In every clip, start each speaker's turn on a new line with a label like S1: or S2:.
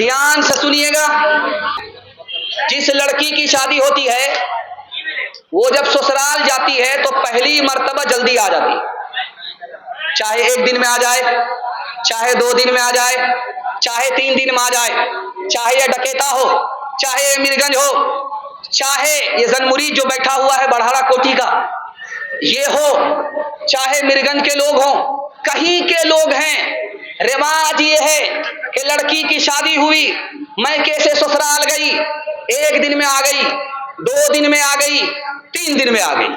S1: ध्यान से सुनिए گا. जिस लड़की की शादी होती है वो जब ससुराल जाती है तो पहली मर्तबा जल्दी आ जाती है. चाहे एक दिन में आ जाए, चाहे 2 दिन में आ जाए, चाहे 3 दिन में आ जाए, चाहे ये डकेता हो, चाहे ये मीरगंज हो, चाहे ये जनमुरीद जो बैठा हुआ है बड़हाड़ा कोठी का ये हो, चाहे मीरगंज के लोग हों, कहीं के लोग हैं. रिवाज ये है कि लड़की की शादी हुई, मैं कैसे ससुराल गई, 1 दिन में आ गई, 2 दिन में आ गई, 3 दिन में आ गई.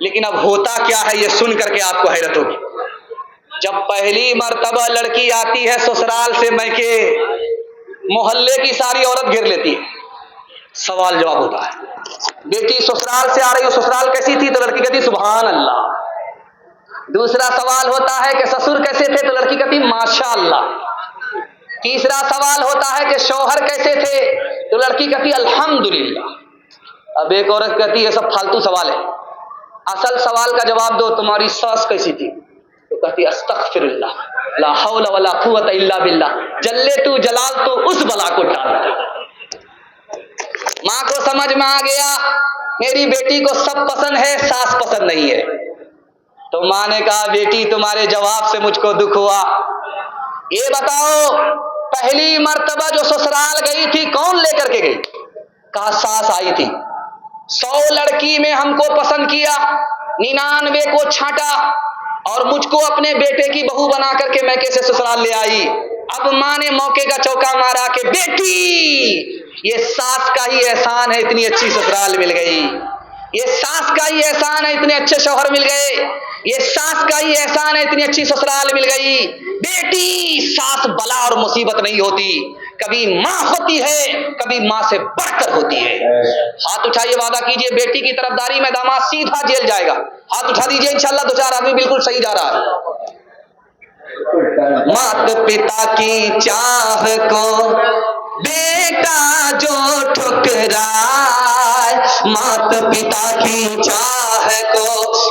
S1: लेकिन अब होता क्या है ये सुन करके आपको हैरत होगी. जब पहली मर्तबा लड़की आती है ससुराल से मैके, मोहल्ले की सारी औरत घेर लेती है. सवाल जवाब होता है, बेटी ससुराल से आ रही हो, ससुराल कैसी थी? तो लड़की कहती सुभान अल्लाह. दूसरा सवाल होता है कि ससुर कैसे थे? तो लड़की कहती माशा अल्लाह. तीसरा सवाल होता है कि शौहर कैसे थे? तो लड़की कहती अल्हम्दुलिल्लाह. अब एक औरत कहती है सब फालतू सवाल है, असल सवाल का जवाब दो, तुम्हारी सास कैसी थी? तो कहती अस्तगफिरुल्लाह, ला हौला वला कुव्वता इल्ला बिल्लाह, जल्ले तू जलाल तू उस बला को टाल. माँ को समझ में आ गया मेरी बेटी को सब पसंद है, सास पसंद नहीं है. तो माँ ने कहा बेटी तुम्हारे जवाब से मुझको दुख हुआ, ये बताओ पहली मर्तबा जो ससुराल गई थी कौन लेकर के गई? कहा सास आई थी. 100 लड़की में हमको पसंद किया, 99 को छांटा और मुझको अपने बेटे की बहू बना करके मैं कैसे ससुराल ले आई. अब माँ ने मौके का चौका मारा कि बेटी ये सास का ही एहसान है, इतनी अच्छी ससुराल मिल गई. ये सास का ही एहसान है, इतने अच्छे शौहर मिल गए. ये सास का ही एहसान है, इतनी अच्छी ससुराल मिल गई. बेटी सास बला और मुसीबत नहीं होती, कभी माँ होती है, कभी माँ से बढ़कर होती है. हाथ उठाइए, वादा कीजिए बेटी की तरफदारी में दामाद सीधा जेल जाएगा. हाथ उठा दीजिए, इंशाल्लाह 2-4 आदमी बिल्कुल सही जा रहा है. माता पिता की चाह को बेटा जो ठुकराए, माता पिता की चाह को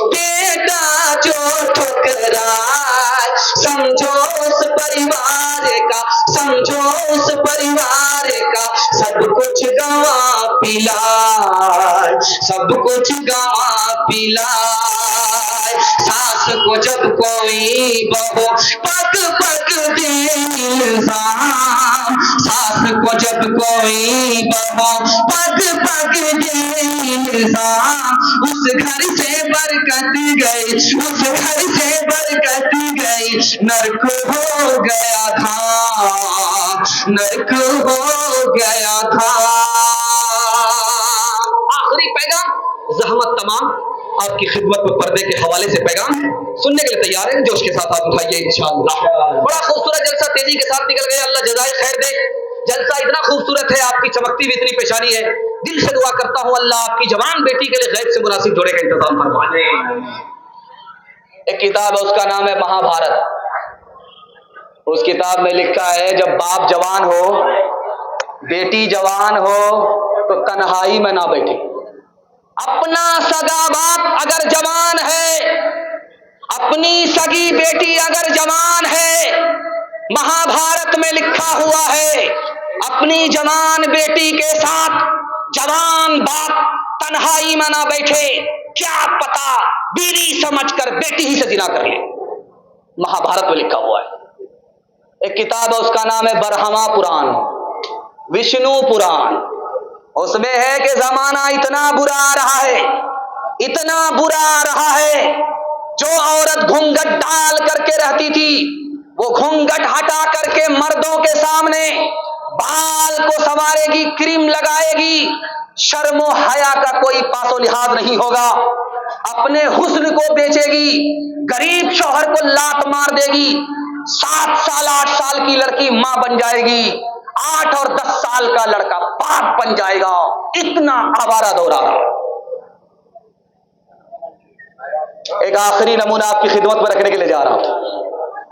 S1: बेटा जो ठुकराए, समझो उस परिवार का, समझो उस परिवार का सब कुछ गवा पिलाए, सब कुछ गवा पिलाए. सास को जब कोई बहू पग पग दे इल्जाम, सास को जब कोई बहू पग पग दे इल्जाम, उस घर से बरकत गई, उस घर से बरकत गई, नरक हो गया था, नरक हो गया था. आखिरी पैगाम ज़हमत तमाम आपकी खिदमत में पर्दे के हवाले से पैगाम सुनने के लिए तैयार है, जोश के साथ आप उठाइए इंशाअल्लाह. बड़ा खूबसूरत जलसा तेजी के साथ निकल गया, अल्लाह जज़ाए खैर दे. जलसा इतना खूबसूरत है, आपकी चमकती भी इतनी पेशानी है. दिल से दुआ करता हूँ अल्लाह आपकी जवान बेटी के लिए गैब से मुनासिब जोड़े का इंतजाम फरमाए. एक किताब है उसका नाम है महाभारत. उस किताब में लिखा है जब बाप जवान हो, बेटी जवान हो तो तन्हाई में ना बैठे. अपना सगा बाप अगर जवान है, अपनी सगी बेटी अगर जवान है, महाभारत में लिखा हुआ है अपनी जवान बेटी के साथ जवान बाप तन्हाई में ना बैठे. क्या पता बीवी समझकर बेटी ही से जिना कर ले. महाभारत में लिखा हुआ है. एक किताब है उसका नाम है बरहमा पुराण, विष्णु पुराण. उसमें है कि जमाना इतना बुरा आ रहा है, इतना बुरा आ रहा है, जो औरत घूंघट डाल करके रहती थी वो घूंघट हटा करके मर्दों के सामने बाल को संवारेगी, क्रीम लगाएगी, शर्मो हया का कोई पासो लिहाज नहीं होगा. अपने हुस्न को बेचेगी, गरीब शौहर को लात मार देगी. 7 साल 8 साल की लड़की मां बन जाएगी, 8 और 10 साल का लड़का बाप बन जाएगा. इतना आवारा दौर आ रहा. एक आखिरी नमूना आपकी खिदमत में रखने के लिए जा रहा हूं.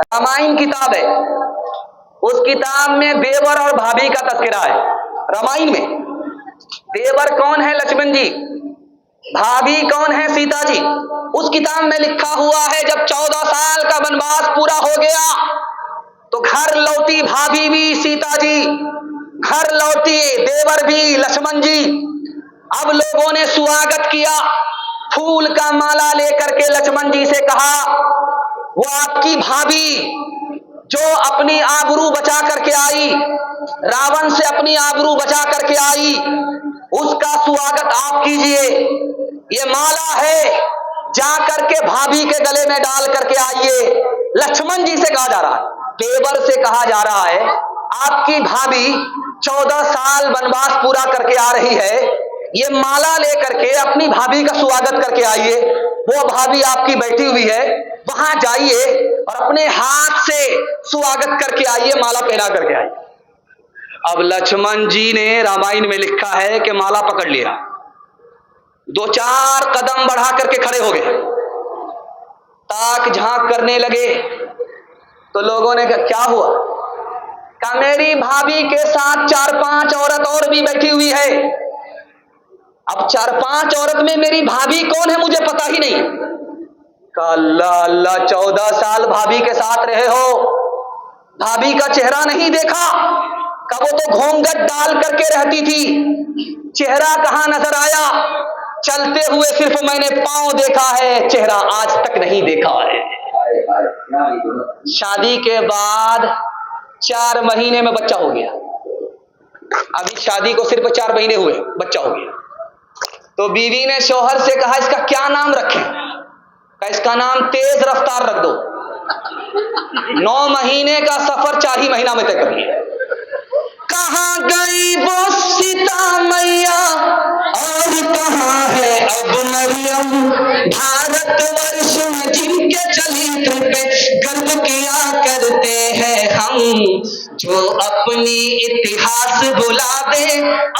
S1: रामायण किताब है, उस किताब में देवर और भाभी का तस्करा है. रामायण में देवर कौन है? लक्ष्मण जी. भाभी कौन है? सीता जी. उस किताब में लिखा हुआ है जब 14 साल का वनवास पूरा हो गया तो घर लौटी भाभी भी सीता जी. घर लौटी, देवर भी, लक्ष्मण जी। अब लोगों ने स्वागत किया, फूल का माला लेकर के लक्ष्मण जी से कहा, वो आपकी भाभी जो अपनी आबरू बचा करके आई, रावण से अपनी आबरू बचा करके आई, उसका स्वागत आप कीजिए। ये माला है, जा करके भाभी के गले में डाल करके आइए। लक्ष्मण जी से कहा जा रहा है, देवर से कहा जा रहा है, आपकी भाभी 14 साल वनवास पूरा करके आ रही है, ये माला लेकर के अपनी भाभी का स्वागत करके आइए। वो भाभी आपकी बैठी हुई है, वहां जाइए और अपने हाथ से स्वागत करके आइए, माला पहना करके आइए। अब लक्ष्मण जी ने रामायण में लिखा है कि माला पकड़ लिया, 2-4 कदम बढ़ा करके खड़े हो गए, ताक झांक करने लगे। तो लोगों ने कहा क्या हुआ? कहा मेरी भाभी के साथ 4-5 औरत और भी बैठी हुई है। अब 4-5 औरत में मेरी भाभी कौन है मुझे पता ही नहीं। कहा अल्लाह अल्लाह, 14 साल भाभी के साथ रहे हो, भाभी का चेहरा नहीं देखा? कहा वो तो घूंघट डाल करके रहती थी, चेहरा कहां नजर आया? चलते हुए सिर्फ मैंने पांव देखा है, चेहरा आज तक नहीं देखा है। शादी के बाद 4 महीने में बच्चा हो गया। अभी शादी को सिर्फ 4 महीने हुए, बच्चा हो गया। तो बीवी ने शौहर से कहा इसका क्या नाम रखें? कहा इसका नाम तेज रफ्तार रख दो। 9 महीने का सफर 4 ही महीना में तय कर लिया। कहाँ गई वो सीता मैया और कहाँ है अब मरियम, भारतवर्ष में जिनके चरित्र पे गर्व किया करते हैं हम, जो अपनी इतिहास बुला दे,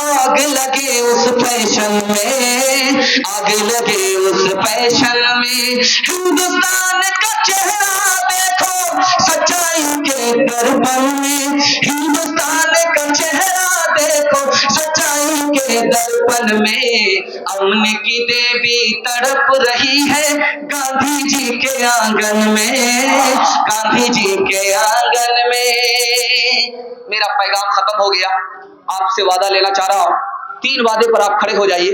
S1: आग लगे उस फैशन में, आग लगे उस फैशन में। हिंदुस्तान का चेहरा देखो सच्चाई के दर्पण में, हिंदुस्तान का चेहरा देखो सच्चाई के दर्पण में। अमन की देवी तड़प रही है गांधी जी के आंगन में, गांधी जी के आंगन में। मेरा पैगाम खत्म हो गया, आपसे वादा लेना चाह रहा हूं। 3 वादे पर आप खड़े हो जाइए,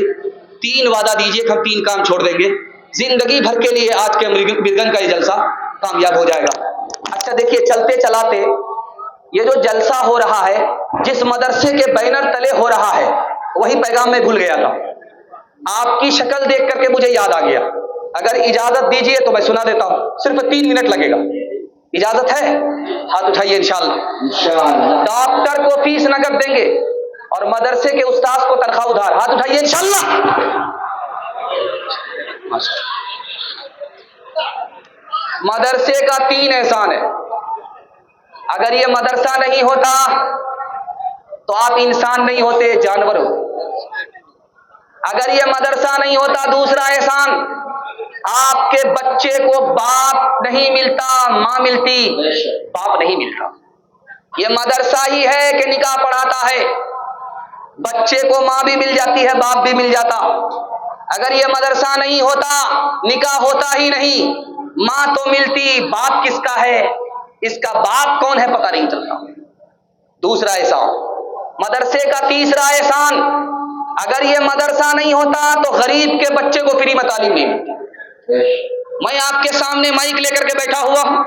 S1: 3 वादा दीजिए कि हम 3 काम छोड़ देंगे, जिंदगी भर के लिए आज के मृगन का ये जलसा कामयाब हो जाएगा। अच्छा देखिए, चलते चलाते ये जो जलसा हो रहा है, जिस मदरसे के बैनर तले हो रहा है, वही पैगाम मैं भूल गया था। आपकी शक्ल देख करके मुझे याद आ गया। अगर इजाजत दीजिए तो मैं सुना देता हूं, सिर्फ 3 मिनट लगेगा। इजाजत है? हाथ उठाइए इंशाअल्लाह। डॉक्टर को फीस नकद देंगे और मदरसे के उस्ताद को तनख्वाह उधार। हाथ उठाइए इंशाअल्लाह। मदरसे का 3 एहसान है। अगर ये मदरसा नहीं होता तो आप इंसान नहीं होते, जानवर हो। अगर ये मदरसा नहीं होता, दूसरा एहसान, आपके बच्चे को बाप नहीं मिलता, मां मिलती, बाप नहीं मिलता। ये मदरसा ही है कि निकाह पढ़ाता है, बच्चे को मां भी मिल जाती है, बाप भी मिल जाता। अगर ये मदरसा नहीं होता, निकाह होता ही नहीं, मां तो मिलती, बाप किसका है, इसका बाप कौन है पता नहीं चलता। दूसरा एहसान, मदरसे का तीसरा एहसान, अगर ये मदरसा नहीं होता तो गरीब के बच्चे को फ्री में तालीम नहीं मिलती। मैं आपके सामने माइक लेकर के बैठा हुआ हूं,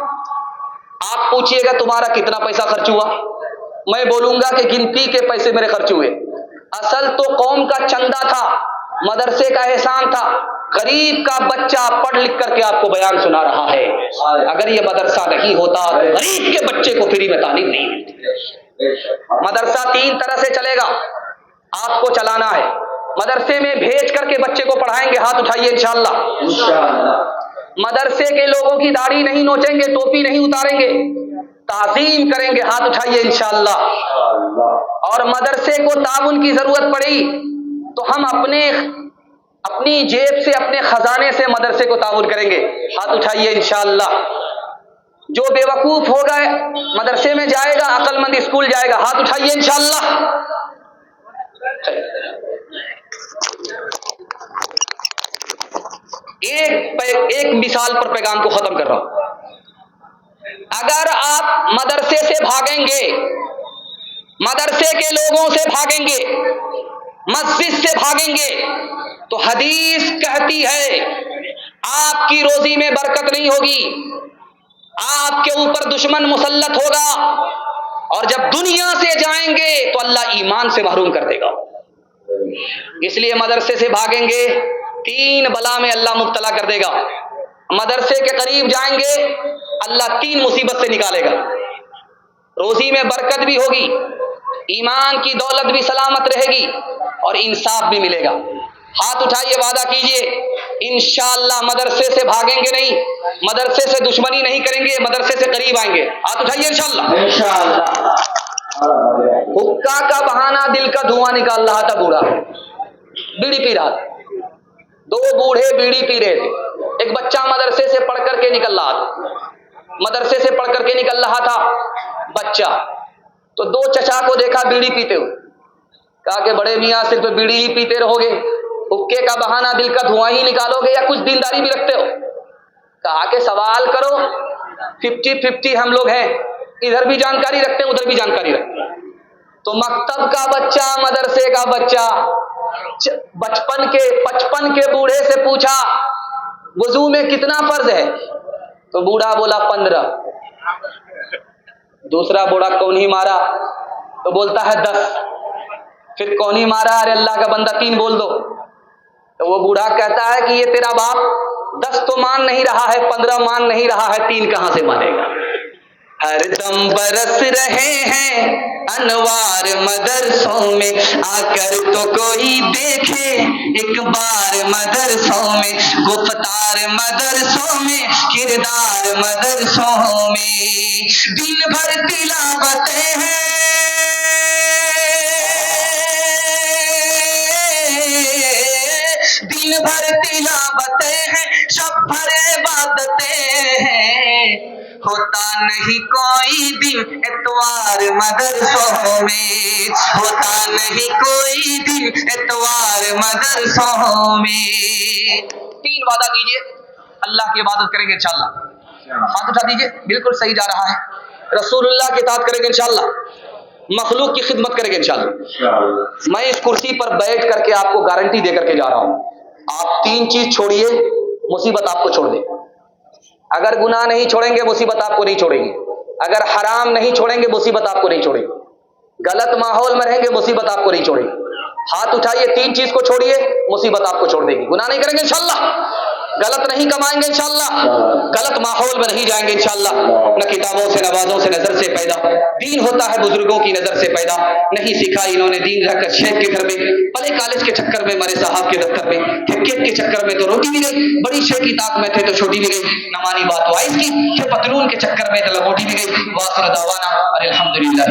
S1: आप पूछिएगा तुम्हारा कितना पैसा खर्च हुआ, मैं बोलूंगा कि गिनती के पैसे मेरे खर्च हुए। असल तो कौम का चंदा था, मदरसे का एहसान था, गरीब का बच्चा पढ़ लिख करके आपको बयान सुना रहा है। अगर ये मदरसा नहीं होता तो गरीब के बच्चे को फ्री में तालीम नहीं मिलती। मदरसा 3 तरह से चलेगा, आपको चलाना है। मदरसे में भेज करके बच्चे को पढ़ाएंगे, हाथ उठाइए इंशाअल्लाह। मदरसे के लोगों की दाढ़ी नहीं नोचेंगे, टोपी नहीं उतारेंगे, ताज़ीम करेंगे, हाथ उठाइए इंशाअल्लाह। और मदरसे को ताउन की जरूरत पड़ी तो हम अपनी जेब से, अपने खजाने से मदरसे को ताउन करेंगे, हाथ उठाइए इंशाअल्लाह। जो बेवकूफ होगा मदरसे में जाएगा, अक्लमंद स्कूल जाएगा, हाथ उठाइए इंशाअल्लाह। एक मिसाल पर पैगाम को खत्म कर रहा हूं। अगर आप मदरसे से भागेंगे मदरसे के लोगों से भागेंगे, मस्जिद से भागेंगे, तो हदीस कहती है आपकी रोजी में बरकत नहीं होगी, आपके ऊपर दुश्मन मुसल्लत होगा, और जब दुनिया से जाएंगे तो अल्लाह ईमान से महरूम कर देगा। इसलिए मदरसे से भागेंगे, 3 बला में अल्लाह मुब्तला कर देगा। मदरसे के करीब जाएंगे, अल्लाह 3 मुसीबत से निकालेगा। रोजी में बरकत भी होगी, ईमान की दौलत भी सलामत रहेगी, और इंसाफ भी मिलेगा। हाथ उठाइए, वादा कीजिए इंशाअल्लाह मदरसे से भागेंगे नहीं, मदरसे से दुश्मनी नहीं करेंगे, मदरसे से करीब आएंगे। हाथ उठाइए इंशाअल्लाह। हुक्का का बहाना, दिल का धुआं निकाल रहा था बूढ़ा, बीड़ी पी रहा था। 2 बूढ़े बीड़ी पी रहे थे। एक बच्चा मदरसे से पढ़ करके निकल रहा था, मदरसे से पढ़ करके निकल रहा था बच्चा, तो 2 चचा को देखा बीड़ी पीते हुए। कहा कि बड़े मियाँ सिर्फ बीड़ी ही पीते रहोगे, हुक्के का बहाना, दिल का धुआं ही निकालोगे, या कुछ दीनदारी भी रखते हो? कहा कि सवाल करो, 50-50 हम लोग हैं, इधर भी जानकारी रखते हैं, उधर भी जानकारी रखते हैं। तो मकतब का बच्चा, मदरसे का बच्चा, 55 के बूढ़े से पूछा वुजू में कितना फर्ज है? तो बूढ़ा बोला 15। दूसरा बूढ़ा कौनी मारा तो बोलता है 10। फिर कौनी मारा, अरे अल्लाह का बंदा 3 बोल दो। तो वो बूढ़ा कहता है कि ये तेरा बाप 10 तो मान नहीं रहा है, 15 मान नहीं रहा है, 3 कहां से मानेगा? हरदम बरस रहे हैं अनवार मदरसों में, आकर तो कोई देखे एक बार मदरसों में, गुफ्तार मदरसों में, किरदार मदरसों में, दिन भर तिलावतें हैं, दिन भर तिलावतें हैं, शब भर इबादतें हैं, होता नहीं कोई दिन एतवार मदरसों में, होता नहीं कोई दिन एतवार मदरसों में। 3 वादा कीजिए, अल्लाह की इबादत करेंगे इंशाअल्लाह। हाथ उठा दीजिए, बिल्कुल सही जा रहा है। रसूलुल्लाह की इताअत करेंगे इंशाअल्लाह, मखलूक की खिदमत करेंगे इंशाअल्लाह। मैं इस कुर्सी पर बैठ करके आपको गारंटी दे करके जा रहा हूं, आप 3 चीज छोड़िए, मुसीबत आपको छोड़ दे। अगर गुनाह नहीं छोड़ेंगे, मुसीबत आपको नहीं छोड़ेगी। अगर हराम नहीं छोड़ेंगे, मुसीबत आपको नहीं छोड़ेगी। गलत माहौल में रहेंगे, मुसीबत आपको नहीं छोड़ेगी। हाथ उठाइए, 3 चीज को छोड़िए, मुसीबत आपको छोड़ देगी। गुनाह नहीं करेंगे इंशाअल्लाह, गलत नहीं कमाएंगे इंशाअल्लाह, गलत माहौल में नहीं जाएंगे इंशाअल्लाह, न किताबों से नवाजों से नजर से पैदा, दीन होता है बुजुर्गों की नजर से पैदा। नहीं सीखा इन्होंने दीन रखकर शेख के घर में, पले कॉलेज के चक्कर में, मरे साहब के दफ्तर में, क्रिकेट के चक्कर में तो रोटी भी गई, बड़ी शेख की ताक में थे तो छोटी भी गई, नमानी बात वाइस की, फिर पतलून के चक्कर में तो लंगोटी भी गई। वासर दावाना अल्हम्दुलिल्लाह।